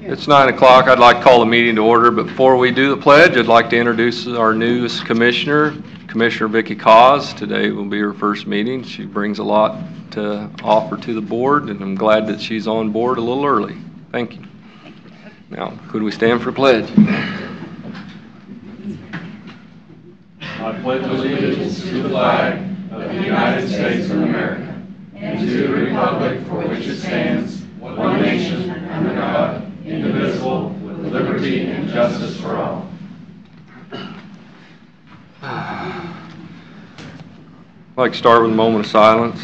It's 9 o'clock. I'd like to call the meeting to order, but before we do the pledge, I'd like to introduce our newest commissioner, Commissioner Vicki Cause. Today will be her first meeting. She brings a lot to offer to the board, and I'm glad that she's on board a little early. Thank you. Now, could we stand for pledge? I pledge allegiance to the flag of the United States of America and to the republic for which it stands, one nation, under God, indivisible, with liberty and justice for all. I'd like to start with a moment of silence.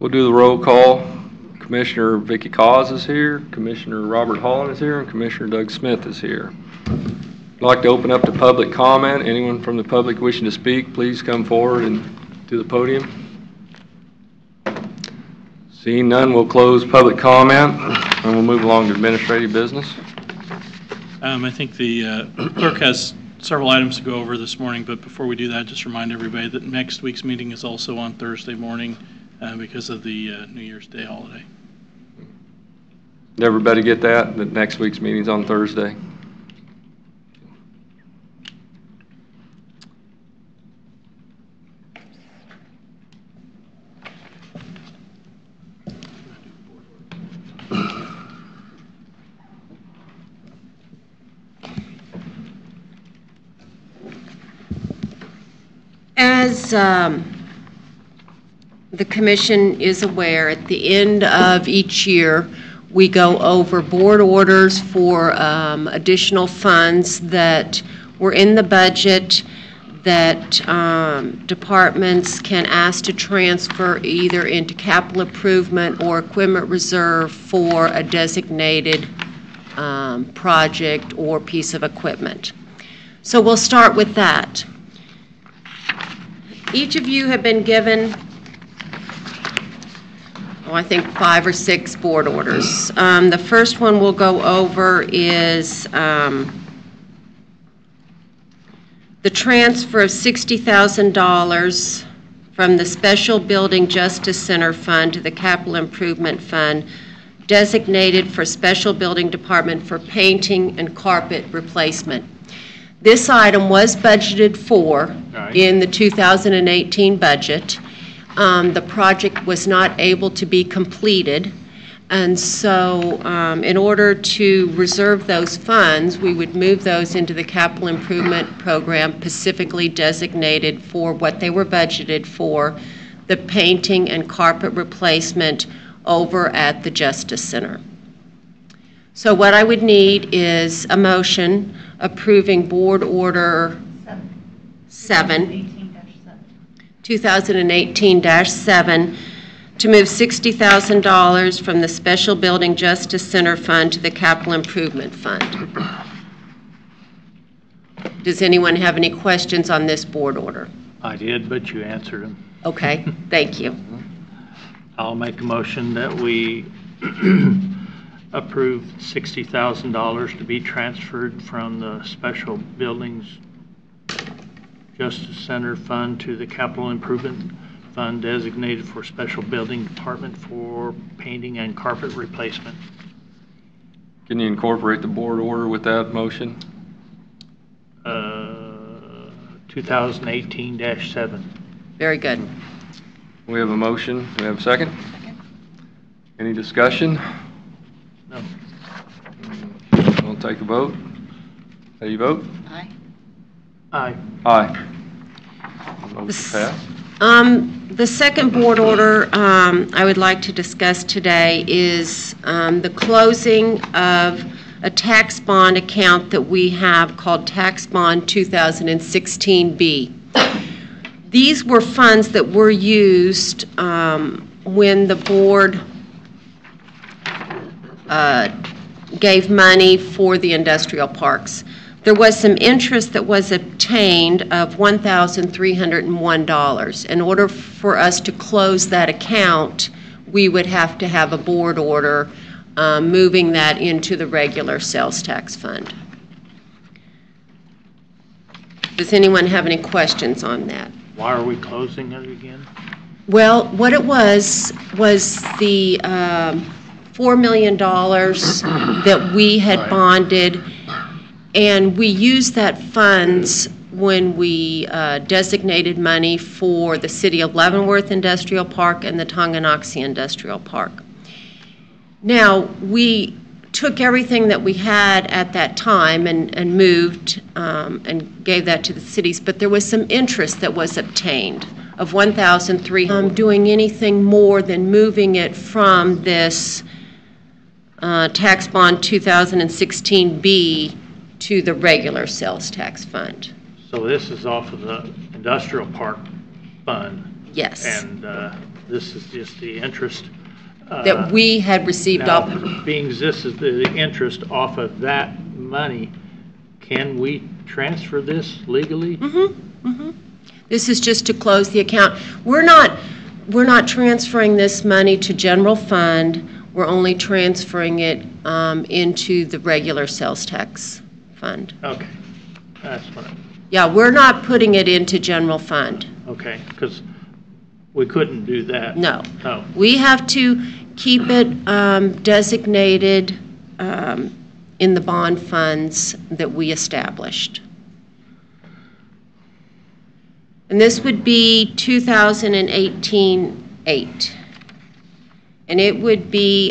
We'll do the roll call. Commissioner Vicki Cause is here, Commissioner Robert Holland is here, and Commissioner Doug Smith is here. I'd like to open up to public comment. Anyone from the public wishing to speak, please come forward and to the podium. Seeing none, we'll close public comment and we'll move along to administrative business. I think the clerk has several items to go over this morning, but before we do that, just remind everybody that next week's meeting is also on Thursday morning because of the New Year's Day holiday. Did everybody get that? That next week's meeting's on Thursday? As the Commission is aware, at the end of each year, we go over board orders for additional funds that were in the budget that departments can ask to transfer either into capital improvement or equipment reserve for a designated project or piece of equipment. So we'll start with that. Each of you have been given, I think 5 or 6 board orders. The first one we'll go over is the transfer of $60,000 from the Special Building Justice Center Fund to the Capital Improvement Fund designated for Special Building Department for painting and carpet replacement. This item was budgeted for in the 2018 budget. The project was not able to be completed, and so in order to reserve those funds, we would move those into the capital improvement program specifically designated for what they were budgeted for, the painting and carpet replacement over at the Justice Center. So what I would need is a motion approving Board Order 2018-7, to move $60,000 from the Special Building Justice Center Fund to the Capital Improvement Fund. Does anyone have any questions on this board order? I did, but you answered them. Okay, thank you. I'll make a motion that we approve $60,000 to be transferred from the Special Buildings Justice Center Fund to the Capital Improvement Fund designated for Special Building Department for painting and carpet replacement. Can you incorporate the board order with that motion? 2018-7. Very good. We have a motion. Do we have a second? Any discussion? No. We'll take a vote. How do you vote? Aye. Aye. Aye. Motion passed. The second board order I would like to discuss today is the closing of a tax bond account that we have called Tax Bond 2016B. These were funds that were used when the board gave money for the industrial parks. There was some interest that was obtained of $1,301. In order for us to close that account, we would have to have a board order moving that into the regular sales tax fund. Does anyone have any questions on that? Why are we closing it again? Well, what it was the $4 million that we had bonded, and we used that funds when we designated money for the City of Leavenworth Industrial Park and the Tonganoxie Industrial Park. Now, we took everything that we had at that time and moved and gave that to the cities, but there was some interest that was obtained of $1,300. Doing anything more than moving it from this tax bond 2016B to the regular sales tax fund. So this is off of the industrial park fund? Yes. And this is just the interest? That we had received now, off. Being this is the interest off of that money, can we transfer this legally? This is just to close the account. We're not transferring this money to general fund. We're only transferring it into the regular sales tax fund. Okay, that's what Yeah, we're not putting it into general fund. okay, because we couldn't do that. No. No. We have to keep it designated in the bond funds that we established. And this would be 2018-8. And it would be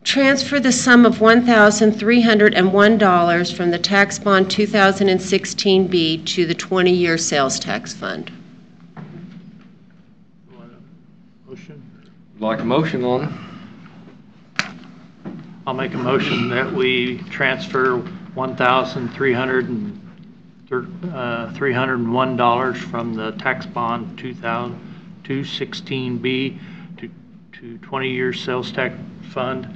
transfer the sum of $1,301 from the tax bond 2016B to the 20-year sales tax fund. Motion? Like a motion on it? I'll make a motion that we transfer $1,301 from the tax bond 216B to 20-year sales tax fund.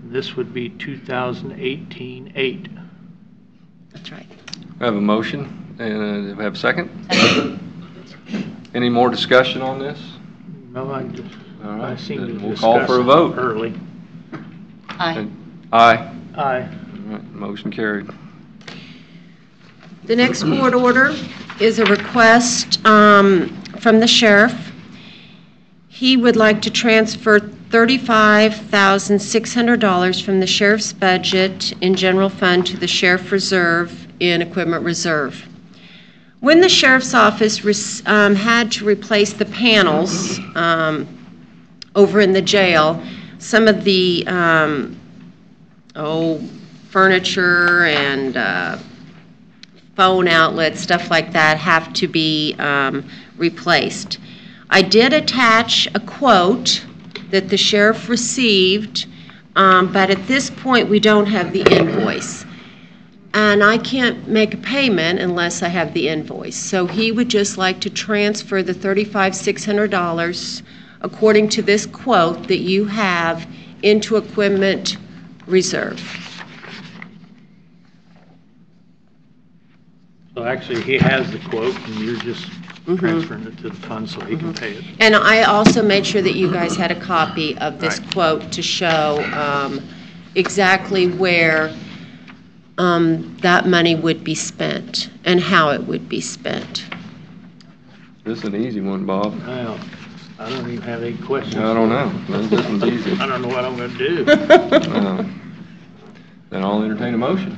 This would be 2018-8. That's right. We have a motion, and we have a second? Any more discussion on this? No, I All right, seem then to we'll call discuss for a vote. early. Aye. Aye. Aye. All right, motion carried. The next board order is a request from the sheriff. He would like to transfer $35,600 from the sheriff's budget in general fund to the sheriff reserve in equipment reserve. When the sheriff's office had to replace the panels over in the jail, some of the furniture and phone outlets, stuff like that, have to be replaced. I did attach a quote that the sheriff received, but at this point we don't have the invoice. And I can't make a payment unless I have the invoice. So he would just like to transfer the $35,600 according to this quote that you have into equipment reserve. So actually, he has the quote, and you're just transferring it to the fund so he can pay it. And I also made sure that you guys had a copy of this Right. quote to show exactly where that money would be spent and how it would be spent. This is an easy one, Bob. Well, I don't even have any questions. I don't know. This one's easy. I don't know what I'm going to do. Then I'll entertain a motion.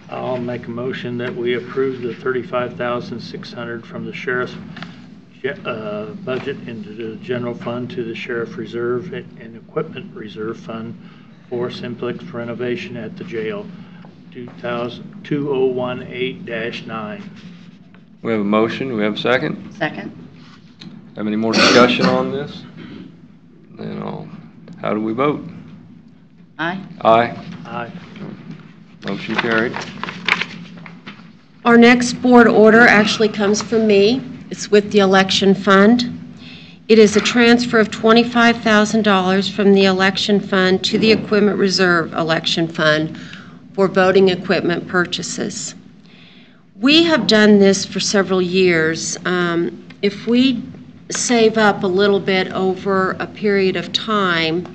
I'll make a motion that we approve the $35,600 from the sheriff's budget into the general fund to the sheriff reserve and equipment reserve fund for simplex renovation at the jail, 2018-9. We have a motion. We have a second. Second. Have any more discussion on this? Then how do we vote? Aye. Aye. Aye. Motion carried. Our next board order actually comes from me. It's with the election fund. It is a transfer of $25,000 from the election fund to the equipment reserve election fund for voting equipment purchases. We have done this for several years. If we save up a little bit over a period of time,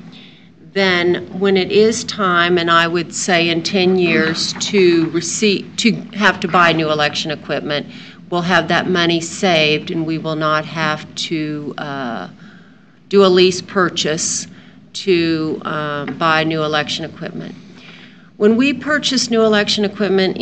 then when it is time, and I would say in 10 years to have to buy new election equipment, we'll have that money saved and we will not have to do a lease purchase to buy new election equipment. When we purchased new election equipment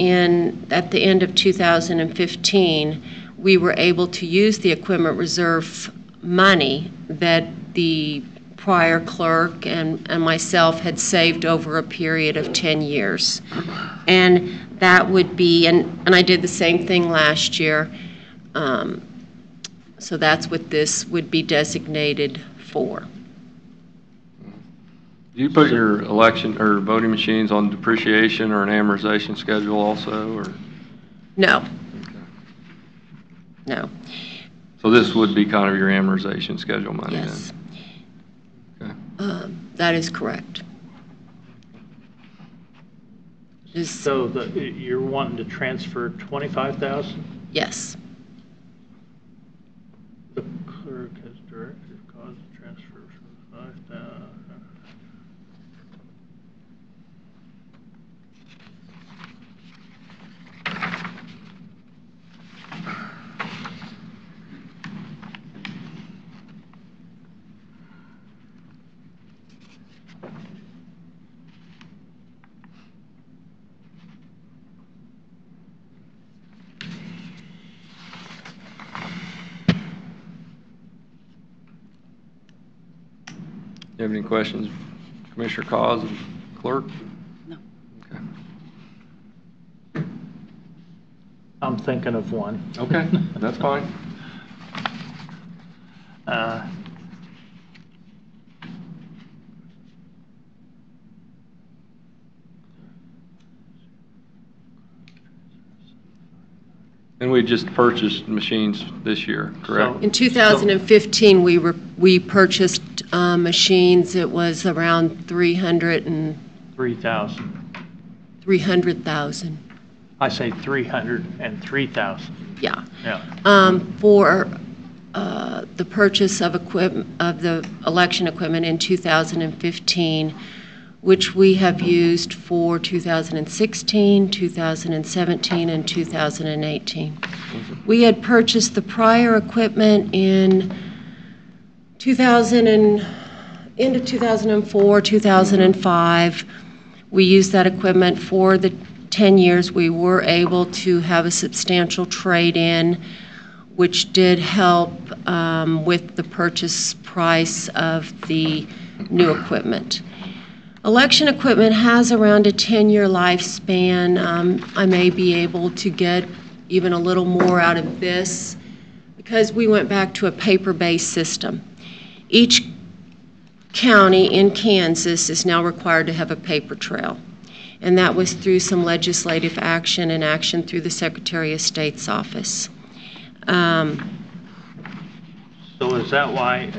at the end of 2015, we were able to use the equipment reserve money that the prior clerk and myself had saved over a period of 10 years. And that would be, and I did the same thing last year, so that's what this would be designated for. Do you put your election or voting machines on depreciation or an amortization schedule also, or? No. Okay. No. So this would be kind of your amortization schedule money then? Yes. Okay. That is correct. So you're wanting to transfer $25,000? Yes. The clerk has directed cause of transfer from $5,000. You have any questions, Commissioner Cos and Clerk? No. Okay. I'm thinking of one. Okay, that's fine. And we just purchased machines this year, correct? In 2015, we purchased machines. It was around 300,000. 300,000. I say 303,000. Yeah. Yeah. For the purchase of the election equipment in 2015, which we have used for 2016, 2017, and 2018. We had purchased the prior equipment in into 2004, 2005. We used that equipment for the 10 years. We were able to have a substantial trade-in, which did help with the purchase price of the new equipment. Election equipment has around a 10-year lifespan. I may be able to get even a little more out of this because we went back to a paper-based system. Each county in Kansas is now required to have a paper trail, and that was through some legislative action and action through the Secretary of State's office. So is that why,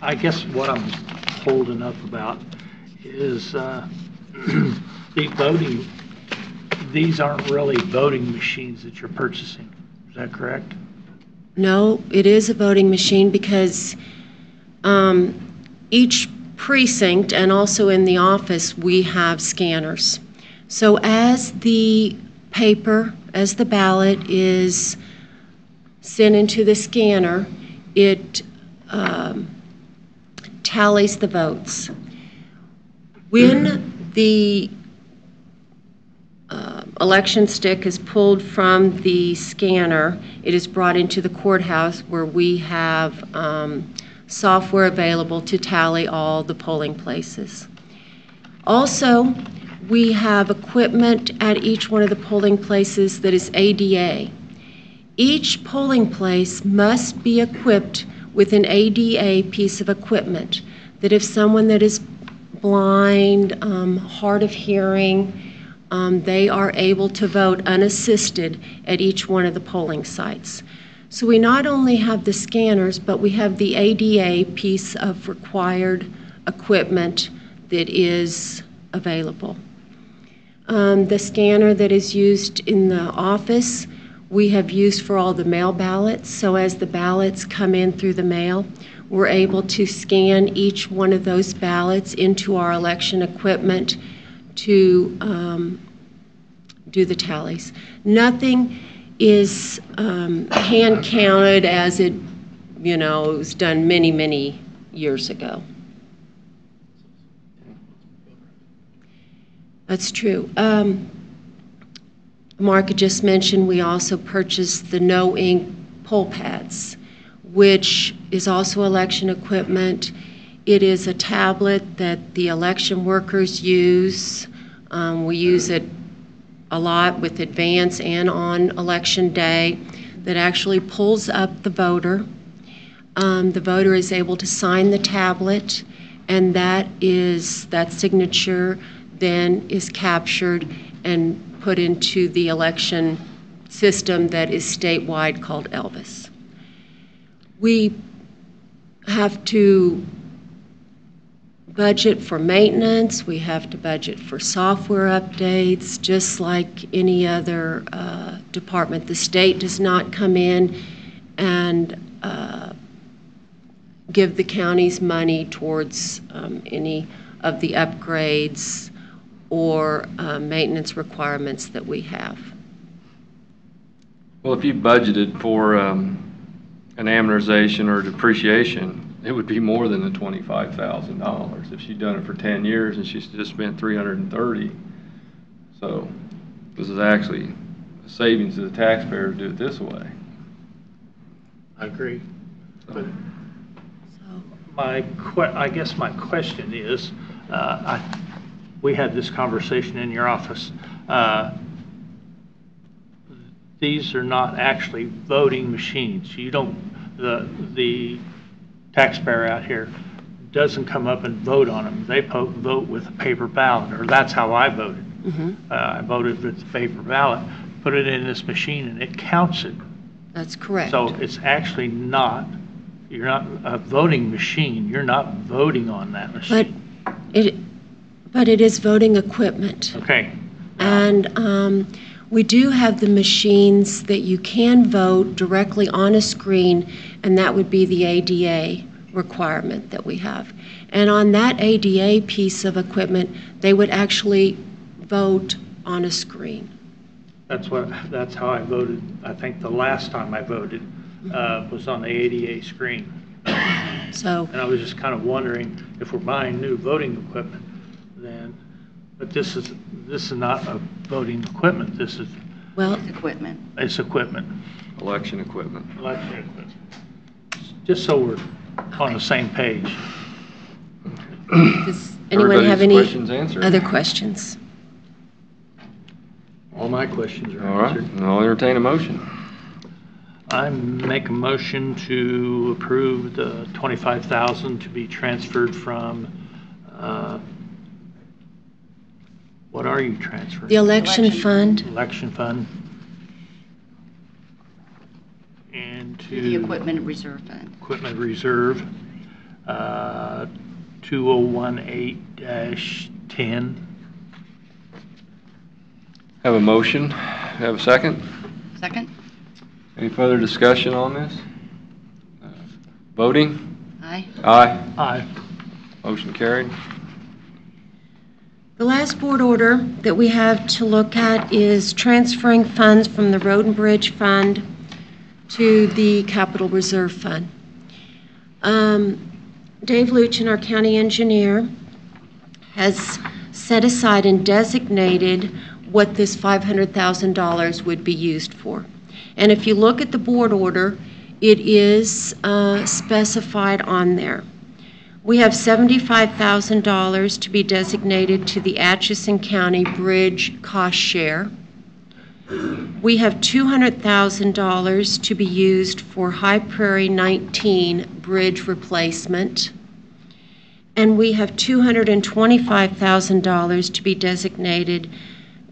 I guess what I'm holding up about is the voting, these aren't really voting machines that you're purchasing. Is that correct? No, it is a voting machine because each precinct and also in the office we have scanners. So as the ballot is sent into the scanner, it tallies the votes. When the election stick is pulled from the scanner, it is brought into the courthouse where we have software available to tally all the polling places. Also, we have equipment at each one of the polling places that is ADA. Each polling place must be equipped with an ADA piece of equipment that if someone that is blind, hard of hearing, they are able to vote unassisted at each one of the polling sites. So we not only have the scanners, but we have the ADA piece of required equipment that is available. The scanner that is used in the office, we have used for all the mail ballots. So as the ballots come in through the mail, we're able to scan each one of those ballots into our election equipment to do the tallies. Nothing is hand counted as it, it was done many, many years ago. That's true. Mark had just mentioned we also purchased the no-ink poll pads, which is also election equipment. It is a tablet that the election workers use. We use it a lot with advance and on election day, that actually pulls up the voter. The voter is able to sign the tablet, and that signature then is captured and put into the election system that is statewide called Elvis. We have to budget for maintenance, we have to budget for software updates, just like any other department. The state does not come in and give the counties money towards any of the upgrades or maintenance requirements that we have. Well, if you budgeted for an amortization or depreciation, it would be more than the $25,000 if she'd done it for 10 years and she's just spent $330. So this is actually a savings to the taxpayer to do it this way. I agree. So. I guess my question is, we had this conversation in your office. These are not actually voting machines. You don't, the taxpayer out here doesn't come up and vote on them. They vote with a paper ballot, or that's how I voted. Mm-hmm. I voted with the paper ballot, put it in this machine, and it counts it. That's correct. So it's actually not, you're not a voting machine. You're not voting on that machine. But it is voting equipment. Okay. And we do have the machines that you can vote directly on a screen, and that would be the ADA requirement that we have. And on that ADA piece of equipment, they would actually vote on a screen. That's how I voted. I think the last time I voted was on the ADA screen. So. And I was just kind of wondering if we're buying new voting equipment, then, but this is not a voting equipment. This is Equipment. It's equipment. Election equipment. Election equipment. Just so we're on the same page. Does anyone have any questions answered? other questions? All my questions are All right, answered. and I'll entertain a motion. I make a motion to approve the $25,000 to be transferred from, what are you transferring? The election fund. Election fund. And to The Equipment Reserve Fund. Equipment Reserve, 2018-10. Have a motion, have a second? Second? Any further discussion on this? Voting? Aye. Aye. Aye. Motion carried. The last board order that we have to look at is transferring funds from the Road and Bridge Fund to the Capital Reserve Fund. Dave Luchin, our county engineer, has set aside and designated what this $500,000 would be used for. And if you look at the board order, it is specified on there. We have $75,000 to be designated to the Atchison County Bridge cost share. We have $200,000 to be used for High Prairie 19 bridge replacement. And we have $225,000 to be designated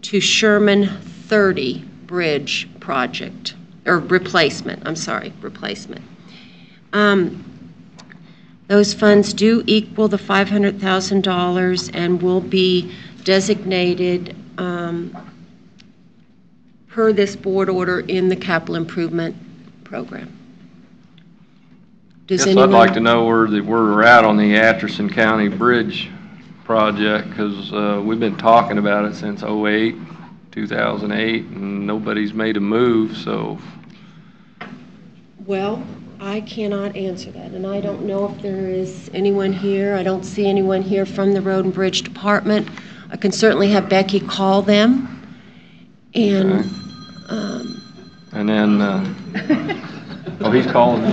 to Sherman 30 Bridge project, or replacement, I'm sorry, replacement. Those funds do equal the $500,000 and will be designated per this board order in the capital improvement program. Does Guess I'd like to know where we're at on the Atchison County Bridge project, because we've been talking about it since 2008, and nobody's made a move, so. Well, I cannot answer that, and I don't know if there is anyone here. I don't see anyone here from the Road and Bridge Department. I can certainly have Becky call them. And, okay. And then, oh, he's calling me.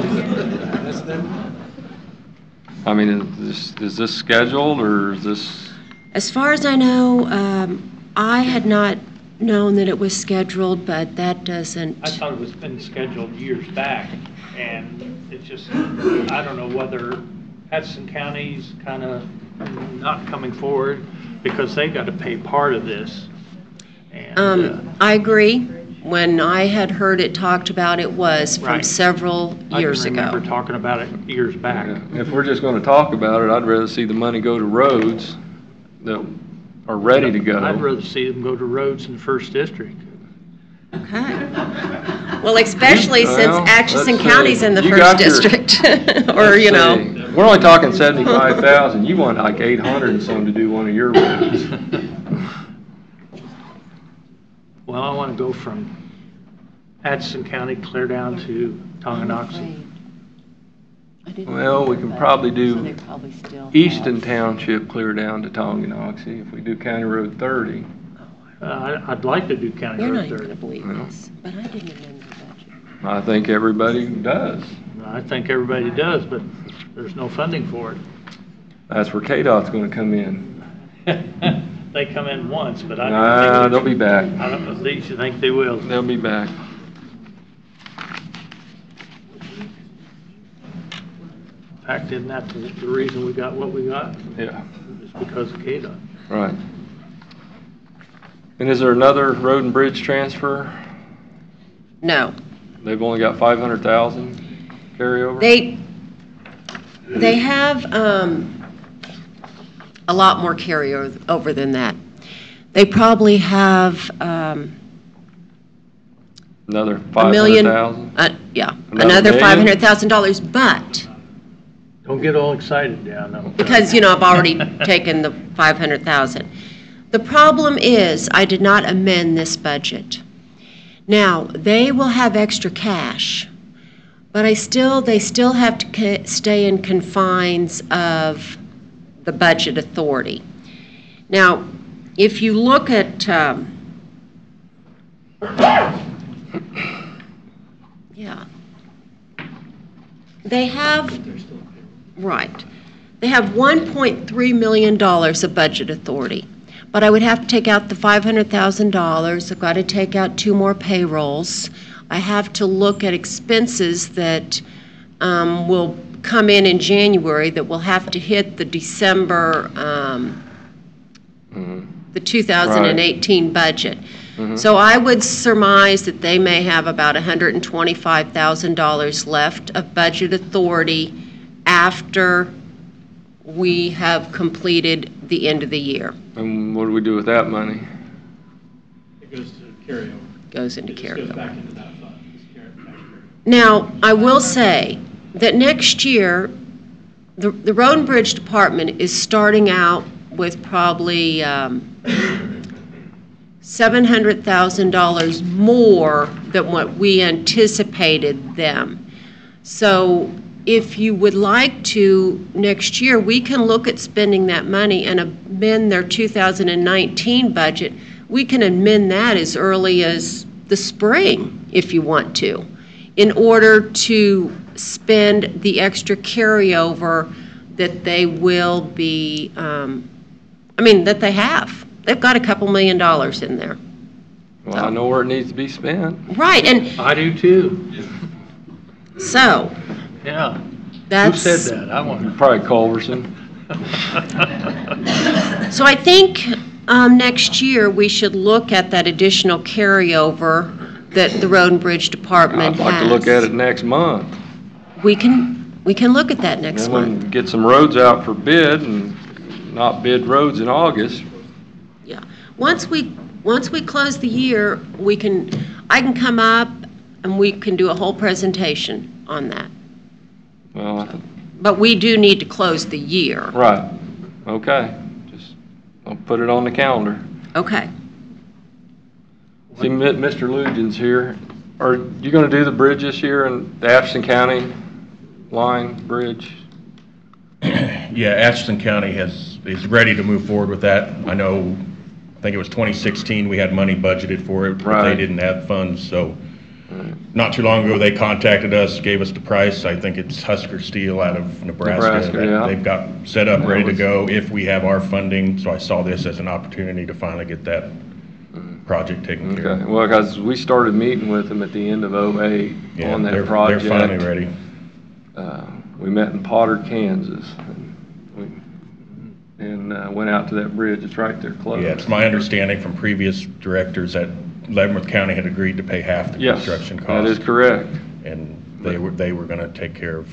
I mean, is this scheduled, or is this? As far as I know, I had not known that it was scheduled, but that doesn't. I thought it was been scheduled years back, and it's just, I don't know whether Hudson County's kind of not coming forward because they got to pay part of this. And, I agree. When I had heard it talked about, it was from Right. several years I can remember ago. talking about it years back. Yeah. If we're just going to talk about it, I'd rather see the money go to roads that are ready to go. I'd rather see them go to roads in the first district. Okay. Well, especially since Well, Atchison let's County's see. in the You first got your- district, or, Let's you know. see. We're only talking 75,000. You want like 800 and some to do one of your roads. Well, I want to go from Atchison County clear down to Tonganoxie. Well, we can probably So do they probably still Easton have- Township clear down to Tonganoxie if we do County Road 30. I'd like to do County You're not Road even going to 30. believe Well. this, but I didn't amend the budget. I think everybody does. I think everybody does, but there's no funding for That's where KDOT's going to come in. it. They come in once, but I Nah, don't they'll think, be back. I don't know, these you think they will. They'll be back. In fact, isn't that the reason we got what we got? Yeah, It's because of KDOT. right. And is there another road and bridge transfer? No. They've only got 500,000 carryover? They have a lot more carryover than that. They probably have Another a million. 500,000? Yeah, Another another million? $500,000, but, Don't get all excited down. because, you know, I've already taken the 500,000. The problem is, I did not amend this budget. Now, they will have extra cash, but they still have to stay in confines of the budget authority. Now, if you look at, yeah, they have, right, they have $1.3 million of budget authority. But I would have to take out the $500,000. I've got to take out 2 more payrolls. I have to look at expenses that will come in January that will have to hit the December, the 2018 budget. So I would surmise that they may have about $125,000 left of budget authority after we have completed the end of the year. And what do we do with that money? It goes to carryover. Goes into It just goes carryover. back into that fund. It's tax carryover. Now, I will say that next year, the Road and Bridge Department is starting out with probably $700,000 more than what we anticipated them. So if you would like to, next year, we can look at spending that money and amend their 2019 budget. We can amend that as early as the spring, if you want to, in order to spend the extra carryover that they will be, that they have. They've got a couple $1 million in there. Well, I know where it needs to be spent. Right, and I do too. so, Yeah. that's... Who said that? I want Probably Culverson. So I think next year, we should look at that additional carryover that the Road and Bridge Department I'd like to has. look at it next month. We can look at that next Then we month. can get some roads out for bid and not bid roads in August. Yeah. Once we close the year, I can come up and we can do a whole presentation on that. Well, But we do need to close the year. right, okay. Just, I'll put it on the calendar. Okay. See, Mr. Lujan's here. Are you going to do the bridge this year in the Atchison County line bridge? Yeah, Atchison County is ready to move forward with that. I think it was 2016, we had money budgeted for it, but Right. they didn't have funds, so not too long ago, they contacted us, gave us the price. I think it's Husker Steel out of Nebraska. Nebraska, yeah. They've got set up, That ready to was- go if we have our funding, so I saw this as an opportunity to finally get that project taken care Okay, of. well, because we started meeting with them at the end of '08 Yeah, on that they're project. finally ready. We met in Potter, Kansas, and went out to that bridge. It's right there close. Yeah, it's my understanding from previous directors that Leavenworth County had agreed to pay half the Yes, construction cost. that is correct. And they were going to take care of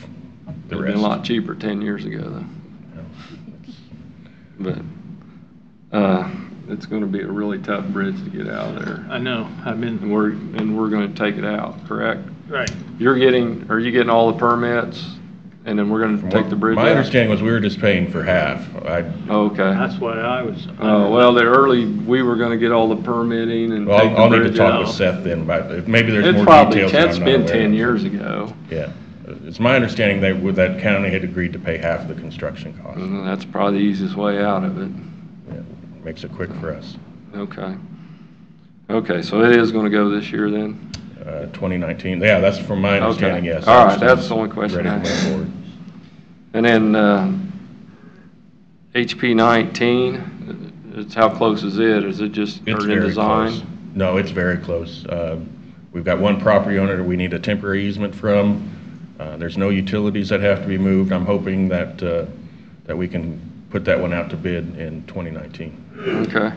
the It'd rest. been a lot cheaper 10 years ago, though. But it's going to be a really tough bridge to get out of there. I know, And we're going to take it out, correct? right. Are you getting all the permits, and then we're going to take the bridge out? My understanding was we were just paying for half. Oh, okay. That's what I was. Oh, well, we were going to get all the permitting and Well, take the I'll need to bridge talk out. with Seth then, but maybe there's It's more probably, details that that's I'm not been aware 10 of. years ago. Yeah. It's my understanding that county had agreed to pay half the construction cost. That's probably the easiest way out of it. Yeah, makes it quick for us. Okay. Okay, so it is going to go this year then? 2019, yeah, that's from my understanding, Okay. yes. All right, that's the only question Ready I to move had. forward. And then HP 19, it's how close is it? Is it just It's in very design? close. No, it's very close. We've got one property owner that we need a temporary easement from. There's no utilities that have to be moved. I'm hoping that we can put that one out to bid in 2019. Okay.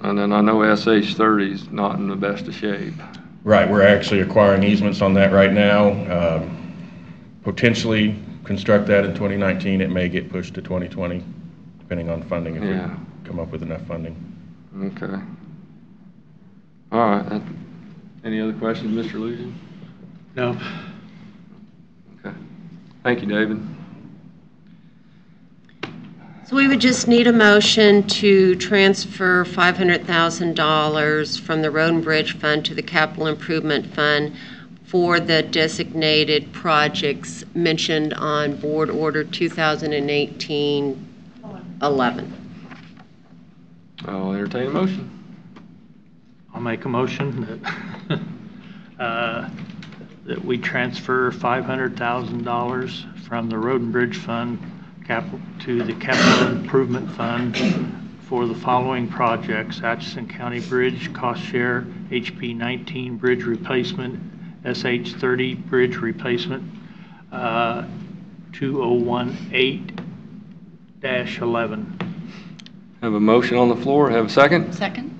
And then I know SH 30 is not in the best of shape. Right, we're actually acquiring easements on that right now. Potentially construct that in 2019. It may get pushed to 2020, depending on funding, if Yeah. we come up with enough funding. Okay. All right. Any other questions, Mr. Lujan? No. Okay. Thank you, David. So we would just need a motion to transfer $500,000 from the Road and Bridge Fund to the Capital Improvement Fund for the designated projects mentioned on Board Order 2018-11. I'll entertain a motion. I'll make a motion that we transfer $500,000 from the Road and Bridge Fund to the Capital Improvement Fund for the following projects: Atchison County Bridge cost share, HP 19 bridge replacement, SH 30 bridge replacement, 2018-11. Have a motion on the floor. Have a second? Second?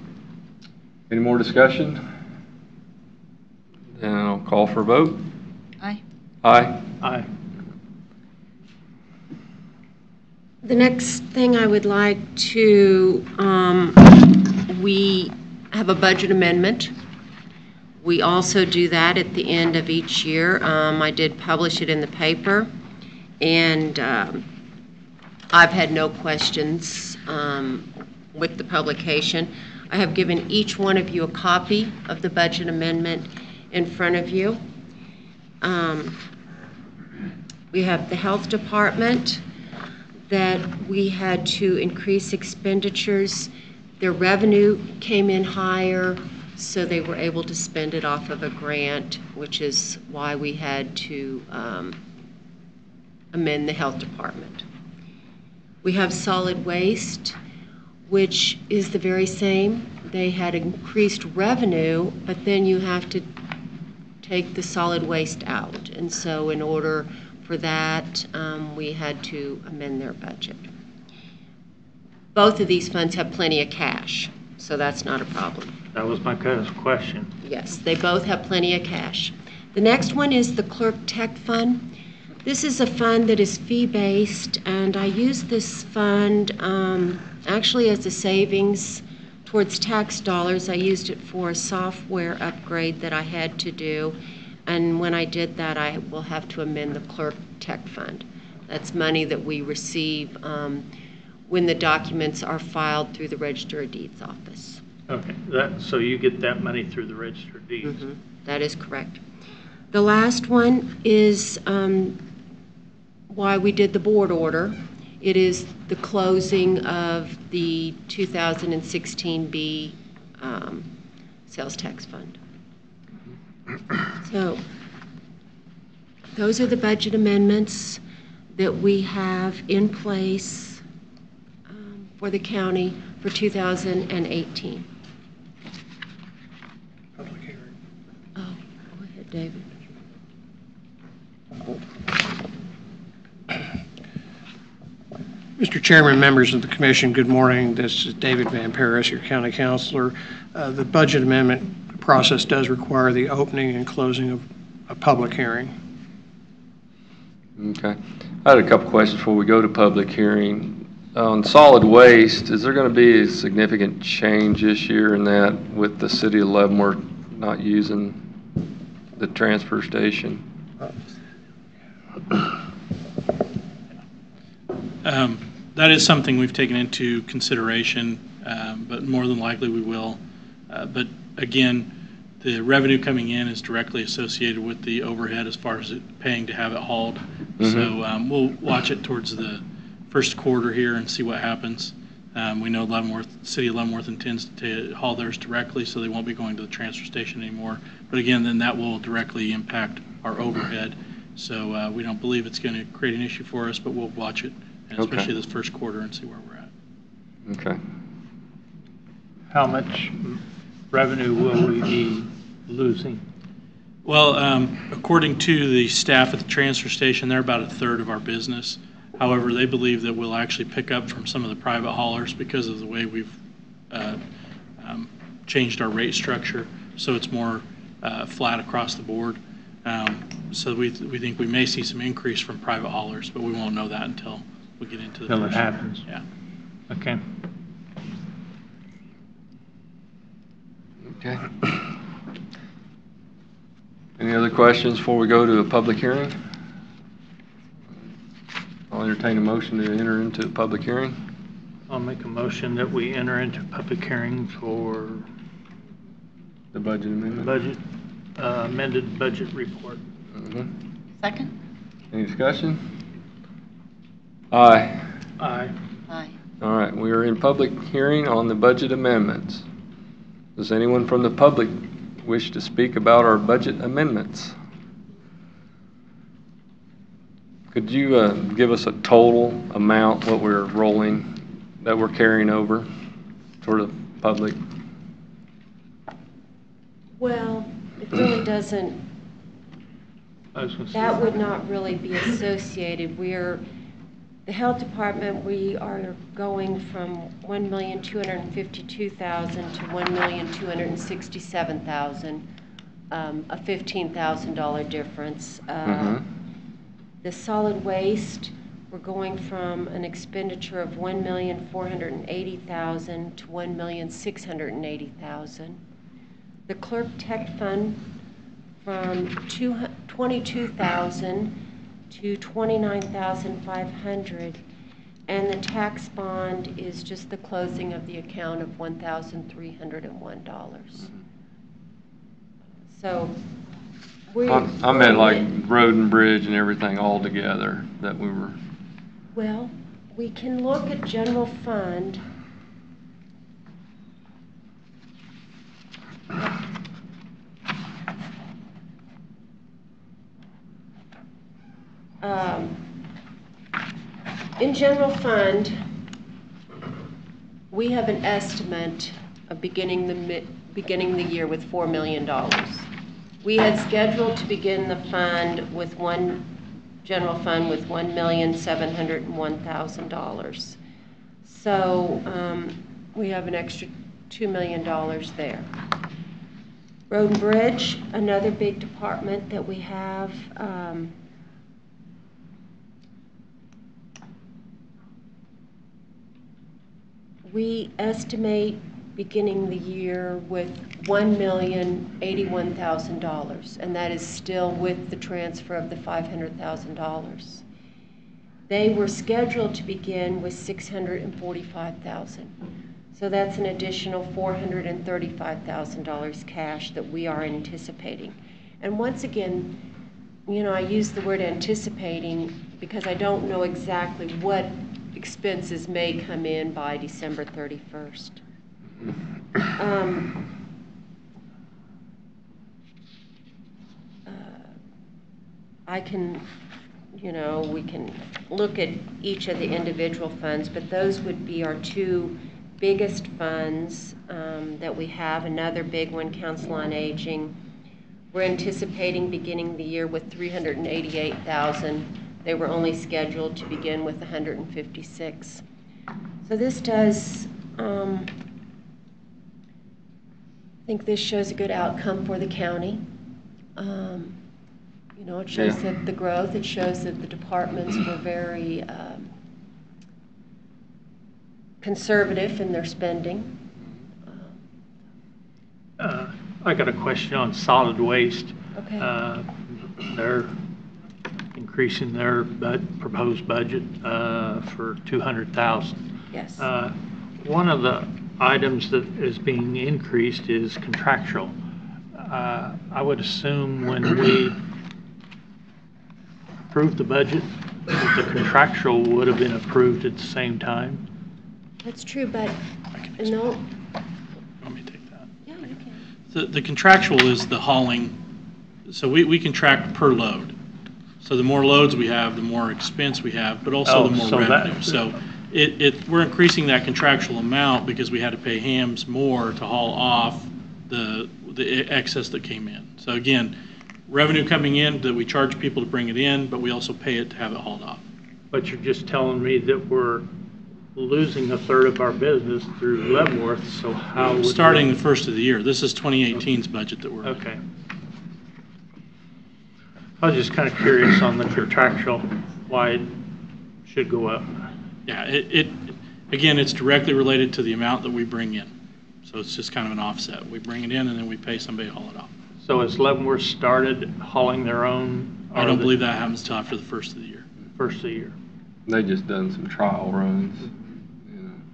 Any more discussion? Then I'll call for a vote. Aye. Aye. Aye. The next thing I would like to, we have a budget amendment. We also do that at the end of each year. I did publish it in the paper, and I've had no questions with the publication. I have given each one of you a copy of the budget amendment in front of you. We have the Health Department, that we had to increase expenditures. Their revenue came in higher, so they were able to spend it off of a grant, which is why we had to amend the Health Department. We have solid waste, which is the very same. They had increased revenue, but then you have to take the solid waste out. And so in order for that, we had to amend their budget. Both of these funds have plenty of cash, so that's not a problem. That was my question. Yes, they both have plenty of cash. The next one is the Clerk Tech Fund. This is a fund that is fee-based, and I use this fund actually as a savings towards tax dollars. I used it for a software upgrade that I had to do, and when I did that, I will have to amend the Clerk Tech Fund. That's money that we receive when the documents are filed through the Register of Deeds office. Okay, so you get that money through the Register of Deeds? Mm-hmm. That is correct. The last one is why we did the board order. It is the closing of the 2016B sales tax fund. So those are the budget amendments that we have in place for the county for 2018. Public hearing. Oh, go ahead, David. Mr. Chairman, members of the commission, good morning. This is David Van Paris, your county counselor. The budget amendment process does require the opening and closing of a public hearing. Okay. I had a couple questions before we go to public hearing. On solid waste, is there going to be a significant change this year in that with the city of Leavenworth not using the transfer station? That is something we've taken into consideration, but more than likely we will. But again, the revenue coming in is directly associated with the overhead as far as it paying to have it hauled. Mm-hmm. So we'll watch it towards the first quarter here and see what happens. We know City of Leavenworth intends to haul theirs directly, so they won't be going to the transfer station anymore. But again, then that will directly impact our overhead. So we don't believe it's going to create an issue for us, but we'll watch it, and especially this first quarter, and see where we're at. Okay. How much revenue will we be losing? Well, according to the staff at the transfer station, they're about a third of our business. However, they believe that we'll actually pick up from some of the private haulers because of the way we've changed our rate structure, so it's more flat across the board. So we think we may see some increase from private haulers, but we won't know that until we get into the Until it happens. Yeah. Okay. Okay. Any other questions before we go to a public hearing? I'll entertain a motion to enter into a public hearing. I'll make a motion that we enter into public hearing for The budget amendment. amended budget report. Mm-hmm. Second? Any discussion? Aye. Aye. Aye. All right, we are in public hearing on the budget amendments. Does anyone from the public wish to speak about our budget amendments? Could you give us a total amount, what we're rolling, that we're carrying over for the public? Well, it really doesn't, I was gonna say- that would not really be associated. The health department, we are going from $1,252,000 to $1,267,000, a $15,000 difference. The solid waste, we're going from an expenditure of $1,480,000 to $1,680,000. The clerk tech fund from $22,000 to $29,500, and the tax bond is just the closing of the account of $1,301. So I meant like road and bridge and everything all together that we were. Well, we can look at general fund. In general fund, we have an estimate of beginning the year with $4 million. We had scheduled to begin the fund with general fund with $1,701,000. So we have an extra $2 million there. Road and Bridge, another big department that we have. We estimate beginning the year with $1,081,000, and that is still with the transfer of the $500,000. They were scheduled to begin with $645,000. So that's an additional $435,000 cash that we are anticipating. And once again, you know, I use the word anticipating because I don't know exactly what expenses may come in by December 31st. I can, you know, we can look at each of the individual funds, but those would be our two biggest funds that we have. Another big one, Council on Aging. We're anticipating beginning the year with $388,000. They were only scheduled to begin with $156,000. So this does, I think this shows a good outcome for the county. You know, it shows that the growth, it shows that the departments were very conservative in their spending. I got a question on solid waste. Okay. They're increasing their proposed budget for $200,000. Yes. One of the items that is being increased is contractual. I would assume when we approved the budget, that the contractual would have been approved at the same time. That's true, but You no. want me to take that? Yeah, you can. The contractual is the hauling, so we contract per load. So the more loads we have, the more expense we have, but also the more so revenue. So we're increasing that contractual amount because we had to pay hams more to haul off the excess that came in. So again, revenue coming in that we charge people to bring it in, but we also pay it to have it hauled off. But you're just telling me that we're losing a third of our business through Leavenworth, so how would Starting the first of the year. This is 2018's budget that we're in. Okay. I was just kind of curious on the contractual, why it should go up. Yeah, again, it's directly related to the amount that we bring in. So it's just kind of an offset. We bring it in and then we pay somebody to haul it off. So has Leavenworth started hauling their own? I don't believe that happens till after the first of the year. First of the year. They just done some trial runs.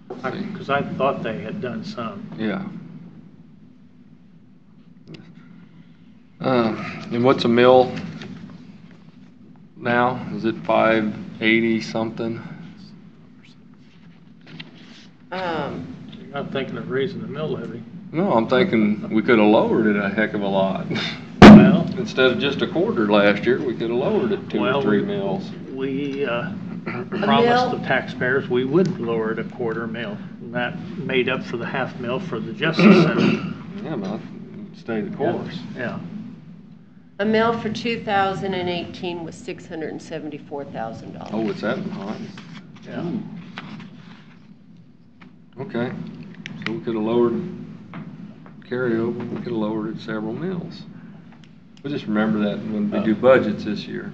Because I thought they had done some. Yeah. And what's a mill now? Is it 580 something? You're not thinking of raising the mill levy. No, I'm thinking we could have lowered it a heck of a lot. Well, Instead of just a quarter last year, we could have lowered it 2 or 3 mills. We promised the taxpayers we would lower it a quarter mill. And that made up for the half mill for the Justice Center. Yeah, but stay the course. Yeah. A mill for 2018 was $674,000. Oh, it's that high? Yeah. Okay, so we could have lowered carryover, we could have lowered it several mills. We'll just remember that when we do budgets this year.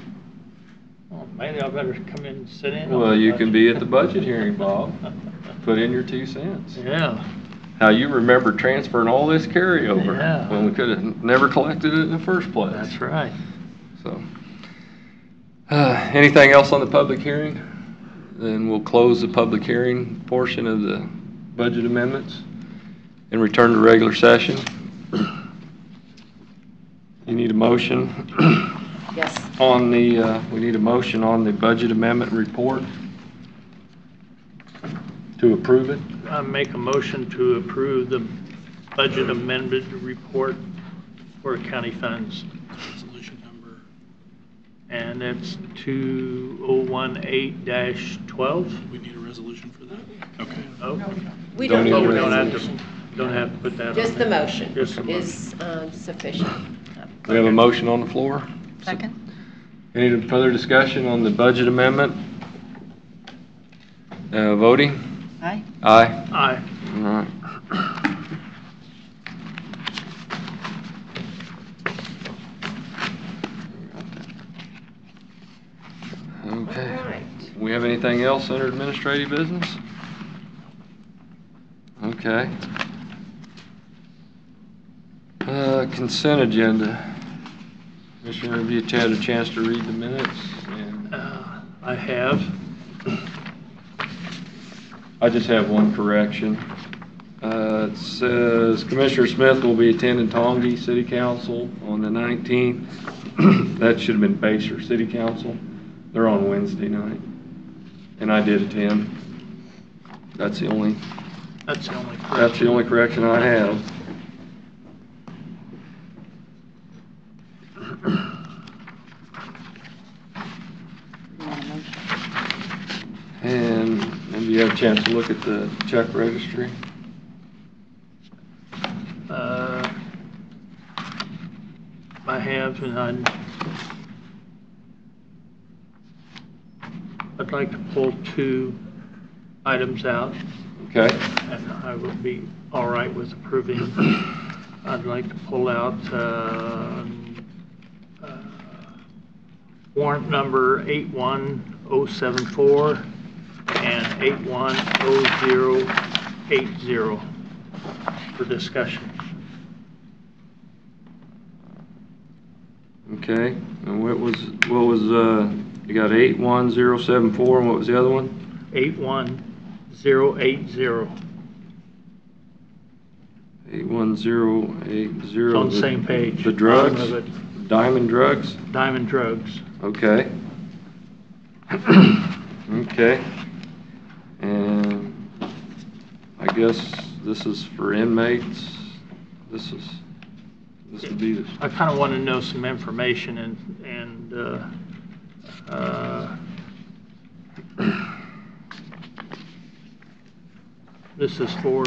Well, maybe I better come in and sit in. Well, you can be at the budget hearing, Bob. Put in your 2 cents. Yeah. How you remember transferring all this carryover Yeah. when we could have never collected it in the first place. That's right. So, anything else on the public hearing? Then we'll close the public hearing portion of the budget amendments and return to regular session. You need a motion? Yes. On the, we need a motion on the budget amendment report to approve it. I make a motion to approve the budget amendment report for county funds. Resolution number. And it's 2018-12. We need a resolution for that? Okay. Oh, We Don't don't need oh, a we need a don't have resolution. to, don't have to put that on. Just the there. motion Just the is sufficient. We have a motion on the floor. Second. Any further discussion on the budget amendment? Voting? Aye. Aye. Aye. All right. Okay. All right. We have anything else under administrative business? Okay. Consent agenda. Commissioner, have you had a chance to read the minutes? And I have. I just have one correction. It says Commissioner Smith will be attending Tongi City Council on the 19th. That should have been Pacer City Council. They're on Wednesday night. And I did attend. That's the only correction I have. And do you have a chance to look at the check registry? I have, and I'd like to pull 2 items out, Okay. and I would be all right with approving. I'd like to pull out warrant number 81074 and 810080 for discussion. Okay. And what was you got 81074 and what was the other one? 81080. 81080. It's on the same page. The drugs? Bottom of it. Diamond drugs? Diamond drugs. Okay. Okay. And I guess this is for inmates. This would be the, I kind of want to know some information and this is for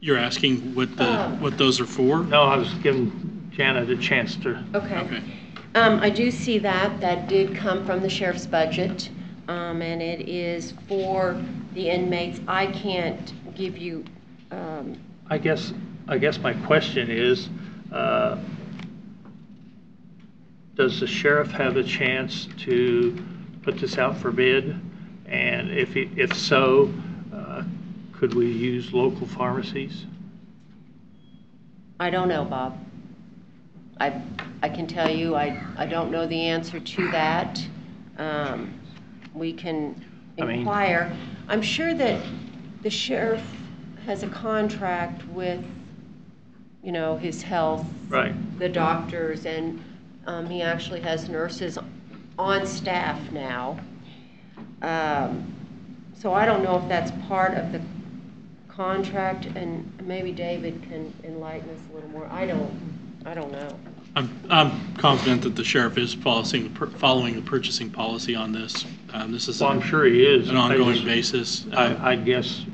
You're asking what those are for? no, I was giving Janet a chance to. Okay. I do see that did come from the sheriff's budget, and it is for the inmates. I can't give you, I guess my question is, does the sheriff have a chance to put this out for bid? And if so, could we use local pharmacies? I don't know, Bob. I can tell you, I don't know the answer to that. We can inquire. I'm sure that the sheriff has a contract with, his health. Right. The doctors, and he actually has nurses on staff now. So I don't know if that's part of the contract, and maybe David can enlighten us a little more. I don't know. I'm confident that the sheriff is following the purchasing policy on this. This is I'm sure he is. an ongoing basis. I guess.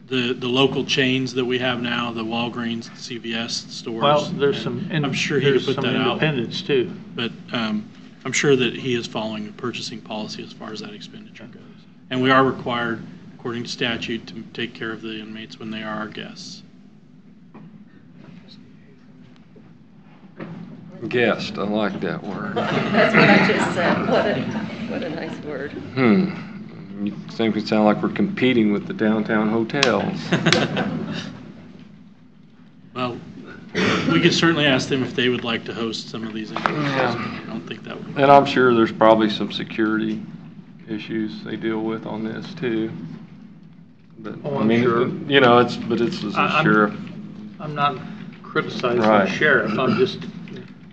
The local chains that we have now, the Walgreens, the CVS stores. Well, there's some. I'm sure he could put that out. Independents too. But I'm sure that he is following the purchasing policy as far as that expenditure goes. And we are required, according to statute, to take care of the inmates when they are our guests. guest, I like that word. That's what I just said. What a nice word. You think it sound like we're competing with the downtown hotels. Well, we could certainly ask them if they would like to host some of these interviews. Yeah. I don't think that would. And I'm sure there's probably some security issues they deal with on this too. But Oh, I I'm mean, sure. you know, it's as a sheriff. I'm not criticizing Right. the sheriff, I'm just.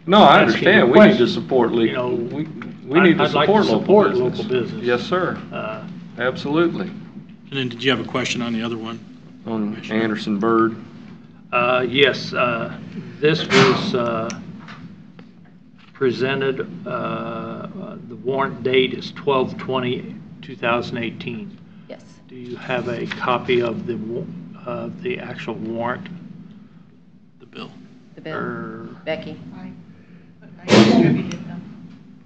No, I asking understand. the We need to question. support You know, we need to I'd like to support support local local business. business. Yes, sir. Absolutely. And then did you have a question on the other one? On Anderson Bird. Yes, this was presented, the warrant date is 12/20/2018. Yes. Do you have a copy of the actual warrant? bill. The bill? Or- Becky? I distributed them.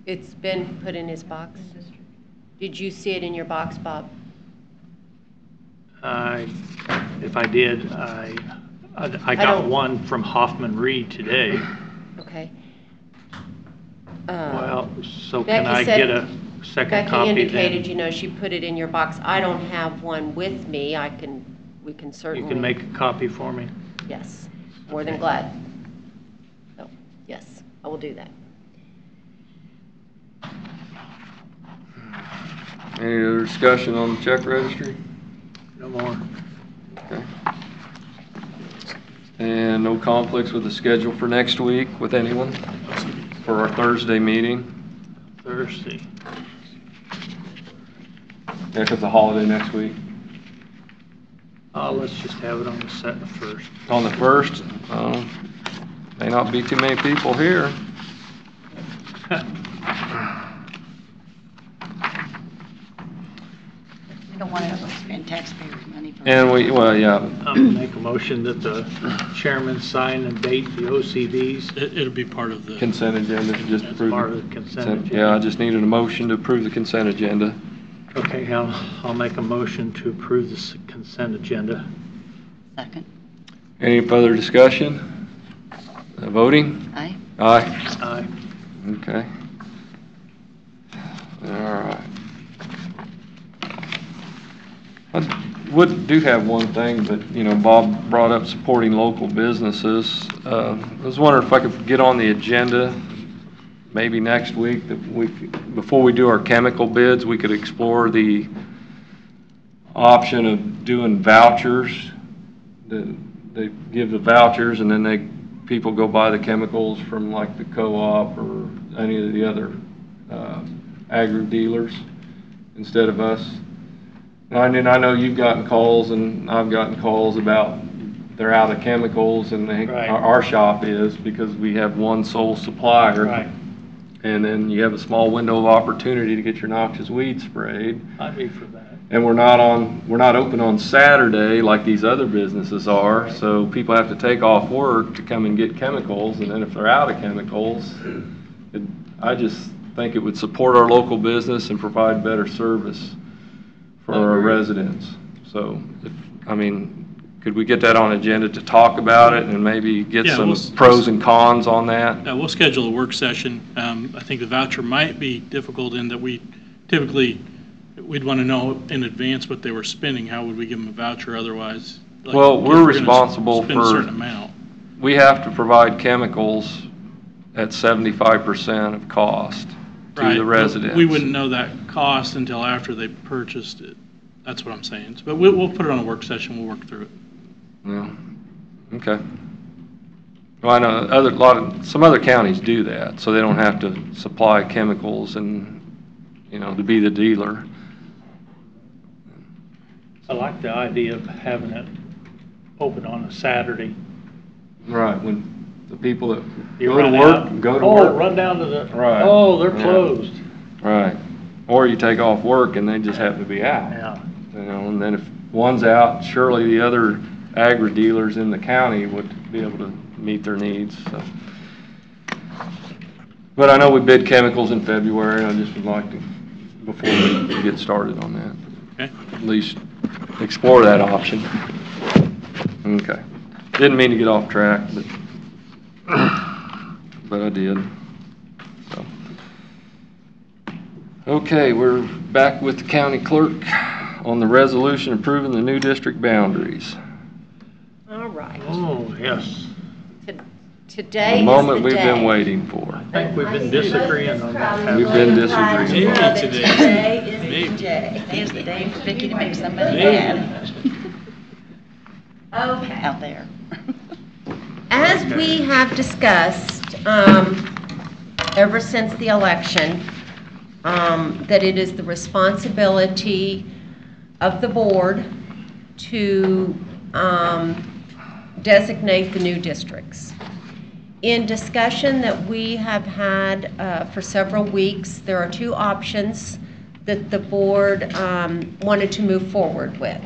It's been put in his box? Did you see it in your box, Bob? If I did, I got don't- one from Hoffman Reed today. Okay. Well, so Becky can I said- get a second Becky copy indicated, then? you know, she put it in your box. I don't have one with me. We can You certainly. can make a copy for me? Yes, more than glad. So, yes, I will do that. Any other discussion on the check registry? No more. Okay. And no conflicts with the schedule for next week with anyone for our Thursday meeting? Thursday. Yeah, 'cause it's a holiday next week. Let's just have it on the first. On the 1st, may not be too many people here. We don't want to spend taxpayers' money for. And well, yeah, Make a motion that the chairman sign and date the OCVs. It'll be part of the. consent agenda, just That's approve. part of the consent agenda. Yeah, I just needed a motion to approve the consent agenda. Okay, I'll make a motion to approve the consent agenda. Second. Any further discussion? Voting? Aye. Aye. Aye. Okay. All right. I do have one thing, but, you know, Bob brought up supporting local businesses. I was wondering if I could get on the agenda, maybe next week, before we do our chemical bids, we could explore the option of doing vouchers. They give the vouchers, and then people go buy the chemicals from like the co-op or any of the other agri dealers instead of us. And I know you've gotten calls, and I've gotten calls about they're out of chemicals, and Right. our shop is, because we have one sole supplier. Right. And then you have a small window of opportunity to get your noxious weed sprayed. I'd be for that. And we're not open on Saturday like these other businesses are, so people have to take off work to come and get chemicals, and then if they're out of chemicals, I just think it would support our local business and provide better service for our residents. So, could we get that on agenda to talk about it and maybe get Yeah, some pros and cons on that? We'll schedule a work session. I think the voucher might be difficult in that we'd want to know in advance what they were spending. How would we give them a voucher otherwise? Like, Well, if we're gonna responsible spend a for- certain amount. We have to provide chemicals at 75% of cost to Right, the but residents. we wouldn't know that cost until after they purchased it. That's what I'm saying. But we'll put it on a work session. We'll work through it. Yeah, okay. Well, I know some other counties do that, so they don't have to supply chemicals and, to be the dealer. I like the idea of having it open on a Saturday. Right, when the people that You go to run work, out, go to oh, work. run down to the, Right. oh, they're Yeah. closed. Right. Or you take off work and they just happen to be out. Yeah. And then if one's out, surely the other agri dealers in the county would be able to meet their needs, so. But I know we bid chemicals in February, I just would like to, before we get started on that, Okay? at least explore that option. Okay. Didn't mean to get off track, but I did, so. Okay, we're back with the county clerk on the resolution approving the new district boundaries. All right. Oh, yes. Today The is moment the we've been day. waiting for. I think we've been disagreeing on that. We've been disagreeing. Maybe today. Today is Maybe. the day. Today is the day for Vicki to make somebody Maybe. mad Okay. out there. As we have discussed, ever since the election, that it is the responsibility of the board to designate the new districts. In discussion that we have had for several weeks, there are two options that the board wanted to move forward with.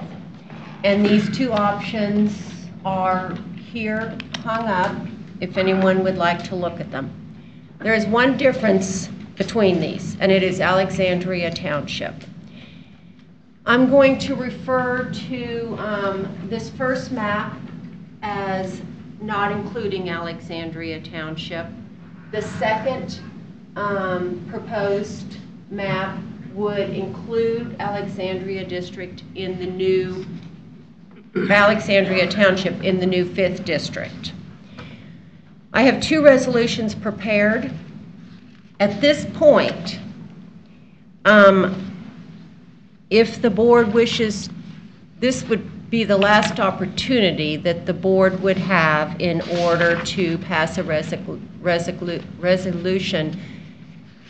And these two options are here hung up if anyone would like to look at them. There is one difference between these, and it is Alexandria Township. I'm going to refer to this first map as not including Alexandria Township. The second proposed map would include Alexandria District in the new, Alexandria Township in the new 5th District. I have 2 resolutions prepared. At this point, if the board wishes, this would be the last opportunity that the board would have in order to pass a resolution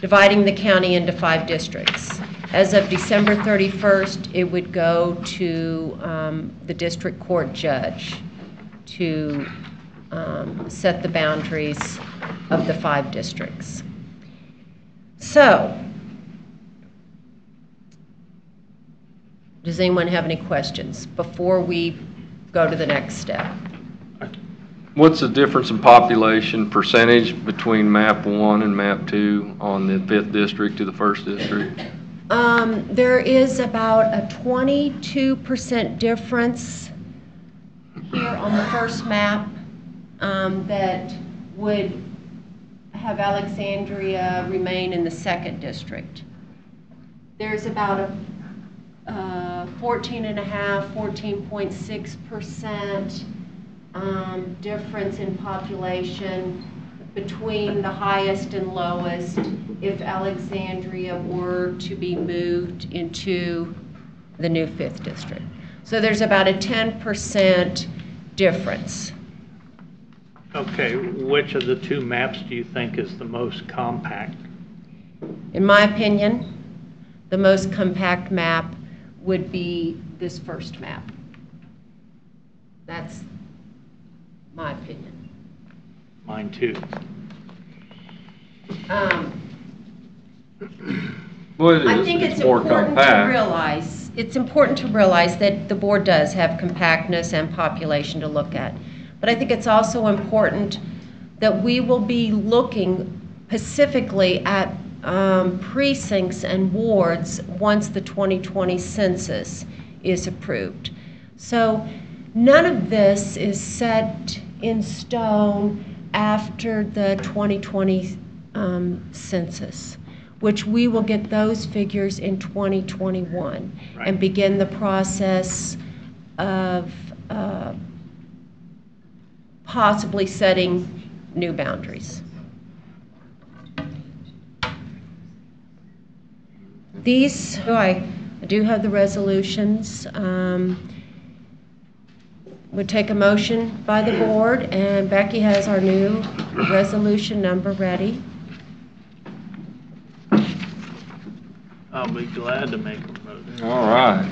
dividing the county into 5 districts. As of December 31st, it would go to the district court judge to set the boundaries of the 5 districts. So, does anyone have any questions before we go to the next step? What's the difference in population percentage between map 1 and map 2 on the 5th district to the 1st district? There is about a 22% difference here on the first map that would have Alexandria remain in the 2nd district. There's about a 14.6% difference in population between the highest and lowest if Alexandria were to be moved into the new 5th district. So there's about a 10% difference. Okay, which of the 2 maps do you think is the most compact? In my opinion, the most compact map would be this first map. That's my opinion. Mine too. Well, I think it's more important compact. to realize, that the board does have compactness and population to look at. But I think it's also important that we will be looking specifically at precincts and wards once the 2020 census is approved. So none of this is set in stone after the 2020 census, which we will get those figures in 2021 and begin the process of possibly setting new boundaries. These, I do have the resolutions. Would take a motion by the board, and Becky has our new resolution number ready. I'll be glad to make a motion. All right.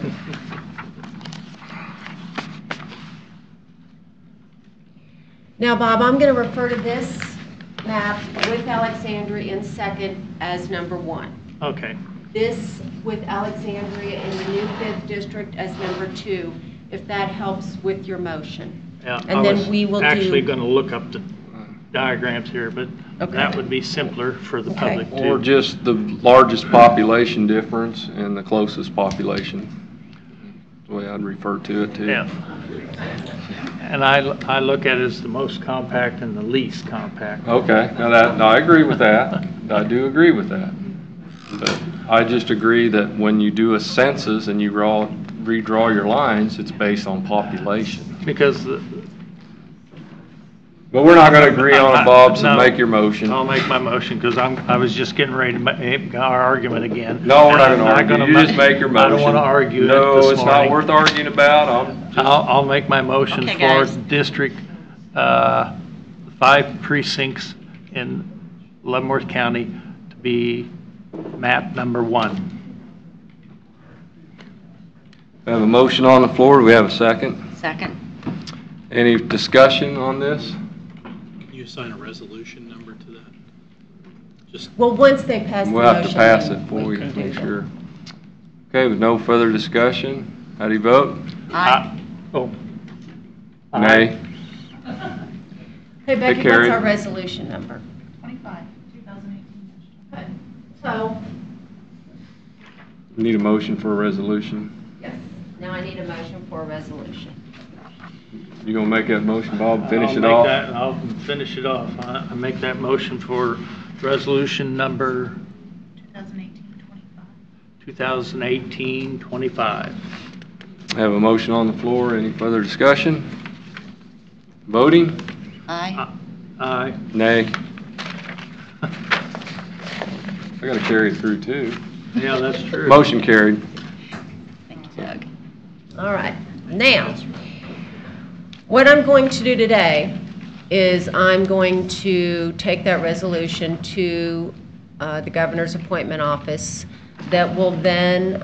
Now, Bob, I'm going to refer to this map with Alexandria in 2nd as number 1. Okay. This with Alexandria in the new 5th district as number 2, if that helps with your motion. Yeah, And then we will actually do. going to look up the diagrams here, but Okay. that would be simpler for the Okay. public Or too. just the largest population difference and the closest population. That's the way I'd refer to it too. Yeah. And I look at it as the most compact and the least compact. Okay, now I agree with that. I do agree with that. But I just agree that when you do a census and you redraw your lines, it's based on population. Because But we're not gonna agree on it, Bob, so No. make your motion. I'll make my motion because I was just getting ready to make our argument again. No, we're not And gonna I'm argue. You ma- just make your motion. I don't want to argue it No, this it's not morning. worth arguing about. I'll make my motion Okay, for guys. District 5 precincts in Leavenworth County to be map number 1. We have a motion on the floor. Do we have a second? Second. Any discussion on this? You assign a resolution number to that? Just, Well, once they pass the motion. We'll have to pass then it before we can do make that. sure. Okay, with no further discussion, how do you vote? Aye. Oh. Nay? Hey, Becky, Carrie. what's our resolution number? 25, 2018. Okay. So, Need a motion for a resolution. yes, now I need a motion for a resolution. You gonna make that motion, Bob, finish I'll it make off? that- I'll finish it off. I make that motion for resolution number 2018, 25. 2018-25. I have a motion on the floor. Any further discussion? Voting? Aye. Aye. Nay. I gotta carry it through too. Yeah, that's true. Motion carried. Thank you, Doug. All right, now, what I'm going to do today is I'm going to take that resolution to the governor's appointment office that will then,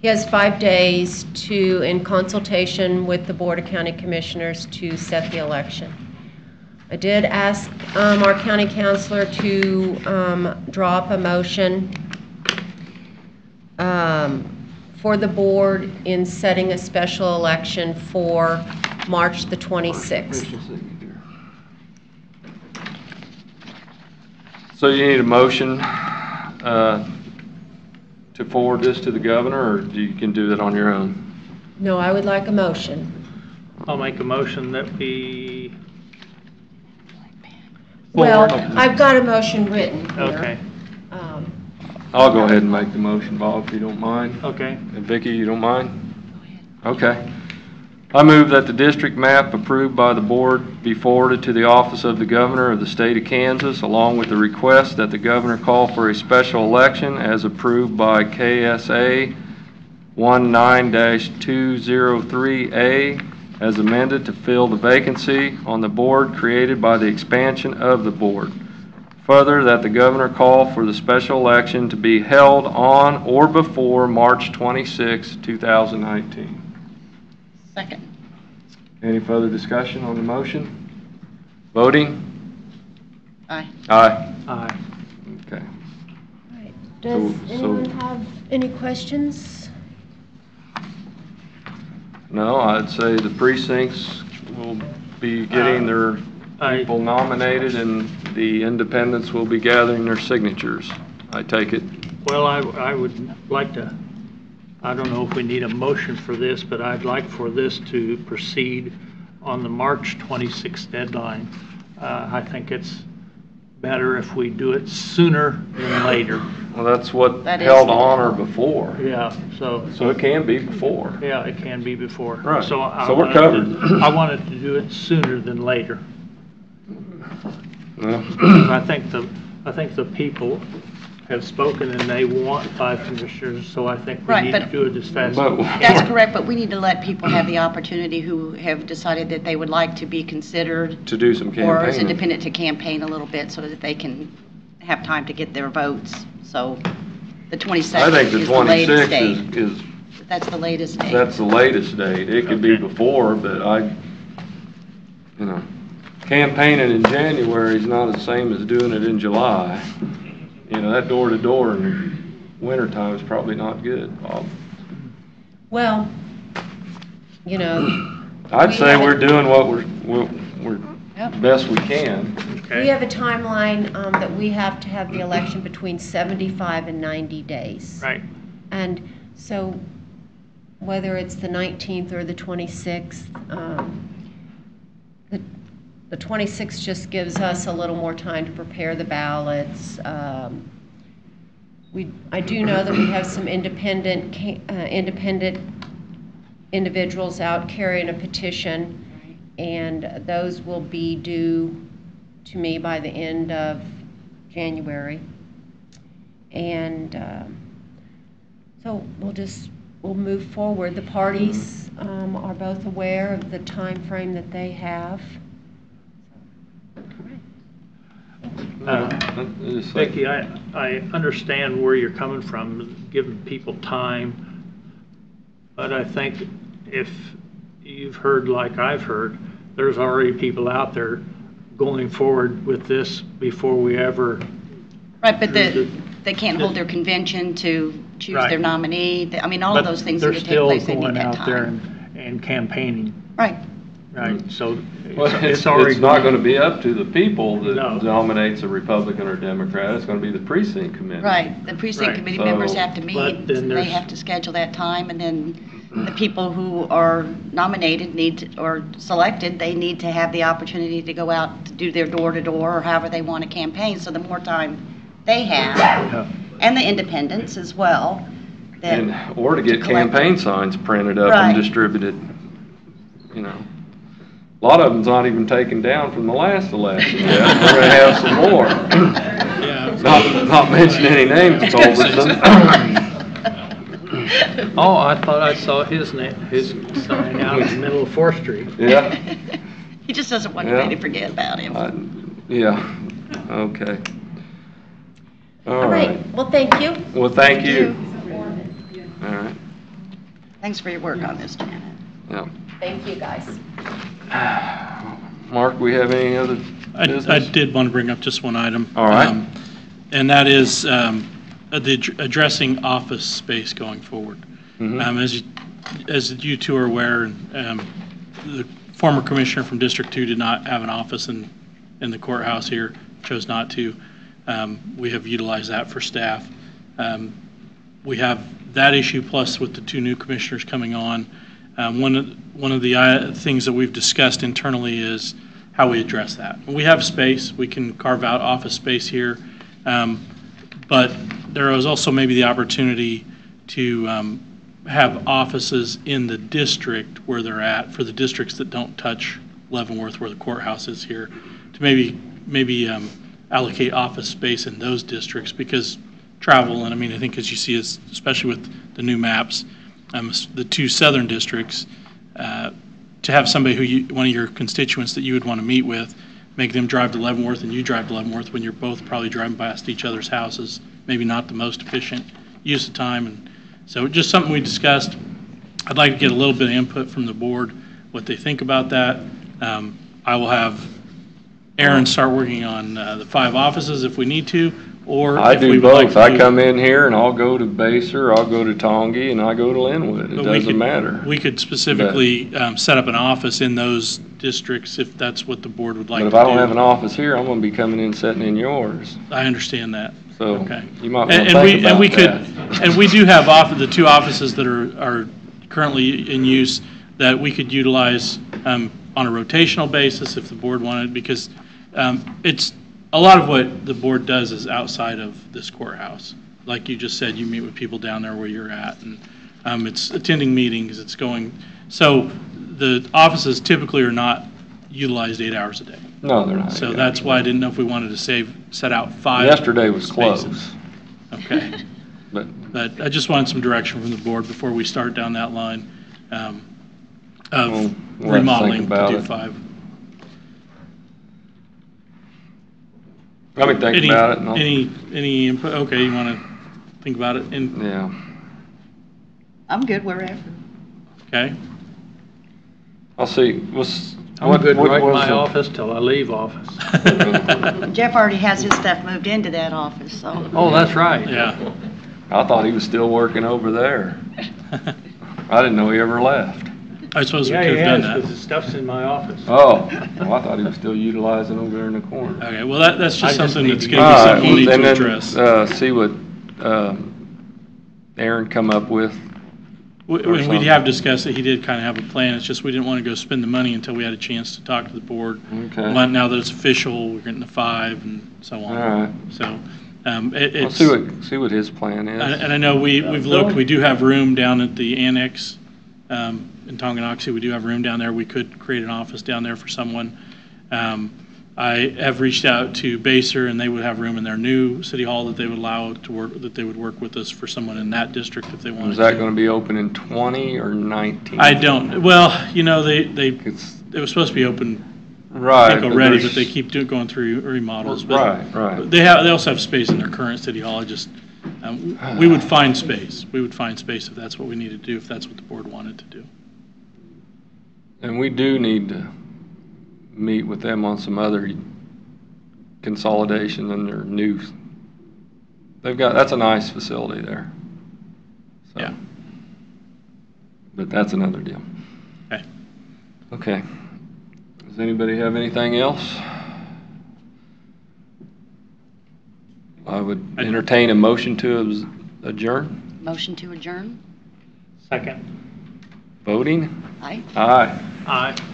he has 5 days to, in consultation with the Board of County Commissioners, to set the election. I did ask our county councilor to draw up a motion for the board in setting a special election for March the 26th. So you need a motion to forward this to the governor, or you can do that on your own? No, I would like a motion. I'll make a motion that we, Well, Forward. I've got a motion written here. okay, I'll go ahead and make the motion, Bob, if you don't mind. okay. And Vicki, you don't mind? Okay. I move that the district map approved by the board be forwarded to the office of the governor of the state of Kansas, along with the request that the governor call for a special election as approved by KSA 19-203A, as amended to fill the vacancy on the board created by the expansion of the board. Further, that the governor call for the special election to be held on or before March 26, 2019. Second. Any further discussion on the motion? Voting? Aye. Aye. Aye. Okay. Does So- anyone have any questions? No, I'd say the precincts will be getting their people nominated, and the independents will be gathering their signatures, I take it. Well, I would like to, I don't know if we need a motion for this, but I'd like for this to proceed on the March 26th deadline. I think it's better if we do it sooner than later. Well, that's what That is- held on or before, Yeah, so, so it can be before. yeah, it can be before. Right. So I So we're wanted to- covered. I wanted to do it sooner than later. Well, I think the people have spoken and they want 5 commissioners, so I think we Right, need to but- do it as fast But- as That's correct, but we need to let people have the opportunity who have decided that they would like to be considered To do some or as campaigning. independent to campaign a little bit so that they can have time to get their votes. So the 22nd I think the is the latest 26th date. is, That's the latest date. that's the latest date. It could be Okay. before, but campaigning in January is not the same as doing it in July. That door to door in wintertime is probably not good, Bob. Well, I'd We say have we're it- doing what we're Yep. best we can. we Okay. have a timeline that we have to have the election between 75 and 90 days. Right. And so whether it's the 19th or the 26th, the 26th just gives us a little more time to prepare the ballots. I do know that we have some independent individuals out carrying a petition, and those will be due to me by the end of January. And so we'll move forward. The parties are both aware of the time frame that they have. It's like- Vicki, I understand where you're coming from, giving people time, but I think if you've heard like I've heard, there's already people out there going forward with this before we ever, Right, but they can't hold their convention to choose Right. their nominee. I mean, all of but those things they're need to take still place. They need going that out there time. and campaigning. Right. Right, so Well, it's already. it's not going to be up to the people that No. nominates a Republican or Democrat. It's going to be the precinct committee. Right, the precinct Right. committee So- members have to But meet, then they there's- have to schedule that time, and then the people who are nominated or selected, they need to have the opportunity to go out to do their door-to-door, or however they want to campaign, so the more time they have, Yeah. and the independents as well, that. Or to get collect- campaign signs printed up Right. and distributed, you know. A lot of them's not even taken down from the last election yet. We're going to have some more. Yeah. Not mention any names, Culbertson. Oh, I thought I saw his sign out in the middle of 4th Street. Yeah. He just doesn't want Yeah. anybody to forget about him. Yeah, okay. All right, well, thank you. Well, thank you. All right, Thanks for your work on this, Janet. yeah. Thank you, guys. Mark, we have any other I business? did want to bring up just one item. All right. And that is addressing office space going forward. Mhm. As you two are aware, the former commissioner from District 2 did not have an office in the courthouse here, chose not to. We have utilized that for staff. We have that issue, plus with the 2 new commissioners coming on. One of the things that we've discussed internally is how we address that. We have space, we can carve out office space here, but there is also maybe the opportunity to have offices in the district where they're at, for the districts that don't touch Leavenworth where the courthouse is here, to maybe allocate office space in those districts, because travel, and I mean, I think as you see, especially with the new maps, the 2 southern districts, to have somebody one of your constituents that you would want to meet with, make them drive to Leavenworth and you drive to Leavenworth when you're both probably driving past each other's houses, maybe not the most efficient use of time. And so just something we discussed. I'd like to get a little bit of input from the board, what they think about that. I will have Aaron start working on the 5 offices if we need to, or I if we do would like both. to I come in here and I'll go to Baser, I'll go to Tongi, and I go to Linwood. It But we doesn't could- matter. We could specifically set up an office in those districts if that's what the board would like But to if do. I don't have an office here, I'm gonna be coming in, sitting in yours. I understand that. So Okay. you might want to And think we, and we about could, that. and we do have the 2 offices that are currently in use that we could utilize on a rotational basis if the board wanted, because it's, a lot of what the board does is outside of this courthouse. Like you just said, you meet with people down there where you're at, and it's attending meetings, it's going, so the offices typically are not utilized 8 hours a day. No, they're not. So that's why I didn't know if we wanted to set out 5. Yesterday was spaces. close, Okay. but But I just wanted some direction from the board before we start down that line of We'll have to think remodeling to about do it. 5. let me think about it. And I'll- Any input? Okay, you want to think about it? Yeah. I'm good wherever. Okay. I'll see. I'm good what right in was my the- office till I leave office. Jeff already has his stuff moved into that office, so. Oh, that's right. Yeah. I thought he was still working over there. I didn't know he ever left. I suppose we Yeah, could he have has, done because that. the stuff's in my office. Oh, well, I thought he was still utilizing over there in the corner. Okay, well, that's just I just something need that's to going get- to be All something we'll right, need and to then, address. see what, Aaron come up with. We something. have discussed it. He did kind of have a plan. It's just we didn't want to go spend the money until we had a chance to talk to the board. Okay. But now that it's official, we're getting the 5 and so on. All right. So I'll it's. see what his plan is. And I know we've looked, we do have room down at the annex in Tonganoxie. We do have room down there. We could create an office down there for someone. I have reached out to Baser, and they would have room in their new city hall that they would allow to work, that they would work with us for someone in that district if they wanted Is that to. gonna be open in 20 or 19? I don't, well, you know, it It's, was supposed to be open, right. I think already, but there's- they keep going through remodels. But Right. They also have space in their current city hall. We would find space. We would find space if that's what we need to do, if that's what the board wanted to do. And we do need to meet with them on some other consolidation in their new, that's a nice facility there. So, Yeah. But that's another deal. Okay. Okay. Does anybody have anything else? I would entertain a motion to adjourn. Motion to adjourn? Second. Voting? Aye. Aye. Aye.